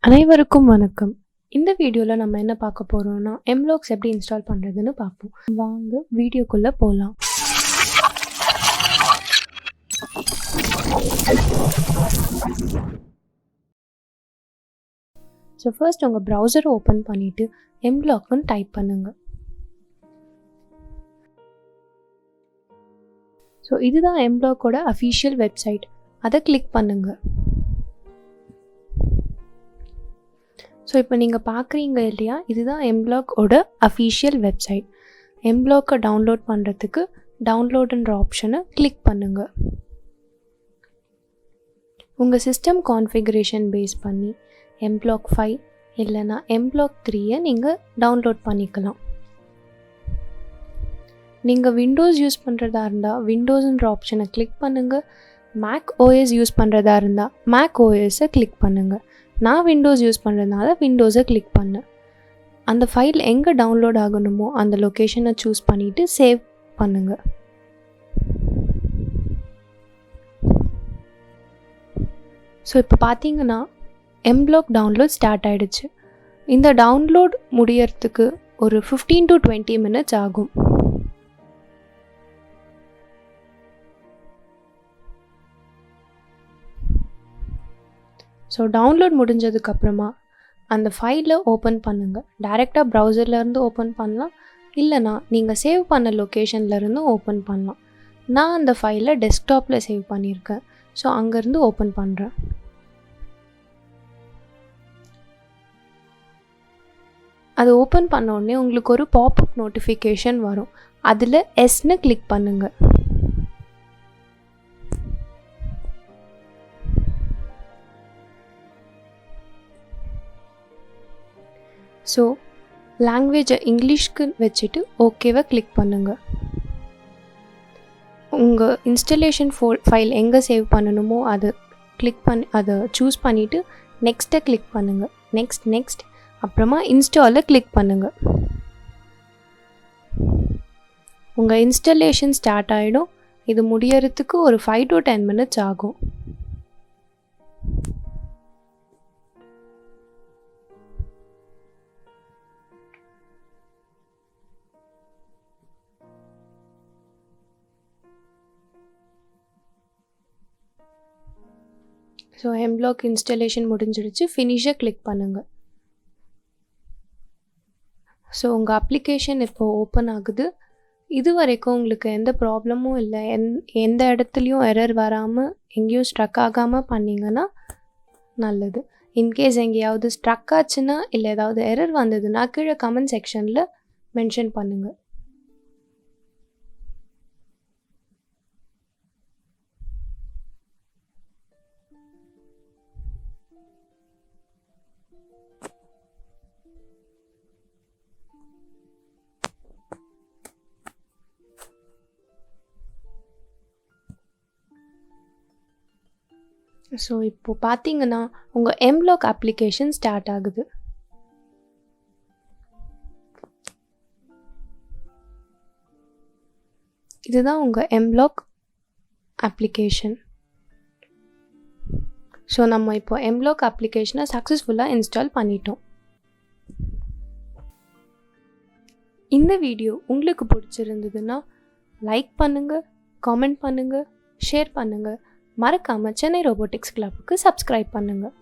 அனைவருக்கும் வணக்கம். இந்த வீடியோவில் நம்ம என்ன பார்க்க போகிறோம்னா mBlocks எப்படி இன்ஸ்டால் பண்ணுறதுன்னு பார்ப்போம். வாங்க வீடியோக்குள்ளே போகலாம். ஸோ ஃபர்ஸ்ட் உங்கள் ப்ரௌசரை ஓப்பன் பண்ணிவிட்டு mBlocksன்னு டைப் பண்ணுங்கள். ஸோ இதுதான் mBlocks அஃபீஷியல் வெப்சைட். அதை கிளிக் பண்ணுங்கள். ஸோ இப்போ நீங்கள் பார்க்குறீங்க இல்லையா, இதுதான் mBlocks official website. mBlocks download பண்ணுறதுக்கு டவுன்லோடுன்ற ஆப்ஷனை கிளிக் பண்ணுங்கள். உங்கள் சிஸ்டம் கான்ஃபிகரேஷன் பேஸ் பண்ணி mBlocks 5 இல்லைனா mBlocks 3 நீங்கள் டவுன்லோட் பண்ணிக்கலாம். நீங்கள் விண்டோஸ் யூஸ் பண்ணுறதா இருந்தால் விண்டோஸ்ன்ற ஆப்ஷனை கிளிக் பண்ணுங்கள். மேக் OS யூஸ் பண்ணுறதா இருந்தால் மேக் OSஐ கிளிக் பண்ணுங்கள். நான் விண்டோஸ் யூஸ் பண்ணுறதுனால விண்டோஸை கிளிக் பண்ணேன். அந்த ஃபைல் எங்கே டவுன்லோட் ஆகணுமோ அந்த லொக்கேஷனை சூஸ் பண்ணிவிட்டு சேவ் பண்ணுங்கள். ஸோ இப்போ பார்த்தீங்கன்னா mBlocks டவுன்லோட் ஸ்டார்ட் ஆகிடுச்சு. இந்த டவுன்லோட் முடியறதுக்கு ஒரு 15 to 20 minutes ஆகும். ஸோ டவுன்லோட் முடிஞ்சதுக்கப்புறமா அந்த ஃபைலை ஓப்பன் பண்ணுங்கள். டைரெக்டாக ப்ரௌசர்லேருந்து ஓப்பன் பண்ணலாம், இல்லைனா நீங்கள் சேவ் பண்ண லொக்கேஷன்லேருந்து ஓப்பன் பண்ணலாம். நான் அந்த ஃபைலை டெஸ்க்டாப்பில் சேவ் பண்ணியிருக்கேன். ஸோ அங்கேருந்து ஓப்பன் பண்ணுறேன். அது ஓப்பன் பண்ண உடனே உங்களுக்கு ஒரு பாப்அப் நோட்டிஃபிகேஷன் வரும். அதில் எஸ்ன்னு கிளிக் பண்ணுங்கள். ஸோ லாங்குவேஜை இங்கிலீஷ்க்கு வச்சுட்டு ஓகேவை கிளிக் பண்ணுங்கள். உங்கள் இன்ஸ்டலேஷன் ஃபைல் எங்கே சேவ் பண்ணணுமோ அதை அதை சூஸ் பண்ணிவிட்டு நெக்ஸ்ட்டை கிளிக் பண்ணுங்கள். நெக்ஸ்ட் அப்புறமா இன்ஸ்டாலை கிளிக் பண்ணுங்கள். உங்கள் இன்ஸ்டலேஷன் ஸ்டார்ட் ஆகிடும். இது முடியறதுக்கு ஒரு 5 to 10 minutes ஆகும். ஸோ mBlocks இன்ஸ்டலேஷன் முடிஞ்சிடுச்சு. ஃபினிஷை கிளிக் பண்ணுங்கள். ஸோ உங்கள் அப்ளிகேஷன் இப்போ ஓப்பன் ஆகுது. இது வரைக்கும் உங்களுக்கு எந்த ப்ராப்ளமும் இல்லை, எந்த இடத்துலையும் எரர் வராமல் எங்கேயும் ஸ்ட்ரக் ஆகாமல் பண்ணிங்கன்னா நல்லது. இன்கேஸ் எங்கேயாவது ஸ்ட்ரக் ஆச்சுன்னா இல்லை ஏதாவது எரர் வந்ததுன்னா கீழே கமெண்ட் செக்ஷனில் மென்ஷன் பண்ணுங்கள். ஸோ இப்போது பார்த்தீங்கன்னா உங்கள் mBlocks அப்ளிகேஷன் ஸ்டார்ட் ஆகுது. இதுதான் உங்கள் mBlocks அப்ளிகேஷன். ஸோ நம்ம இப்போ mBlocks அப்ளிகேஷனை சக்ஸஸ்ஃபுல்லாக இன்ஸ்டால் பண்ணிட்டோம். இந்த வீடியோ உங்களுக்கு பிடிச்சிருந்ததுன்னா லைக் பண்ணுங்கள், காமெண்ட் பண்ணுங்கள், ஷேர் பண்ணுங்கள். மறக்காமல் சென்னை ரோபோட்டிக்ஸ் கிளப்புக்கு சப்ஸ்கிரைப் பண்ணுங்கள்.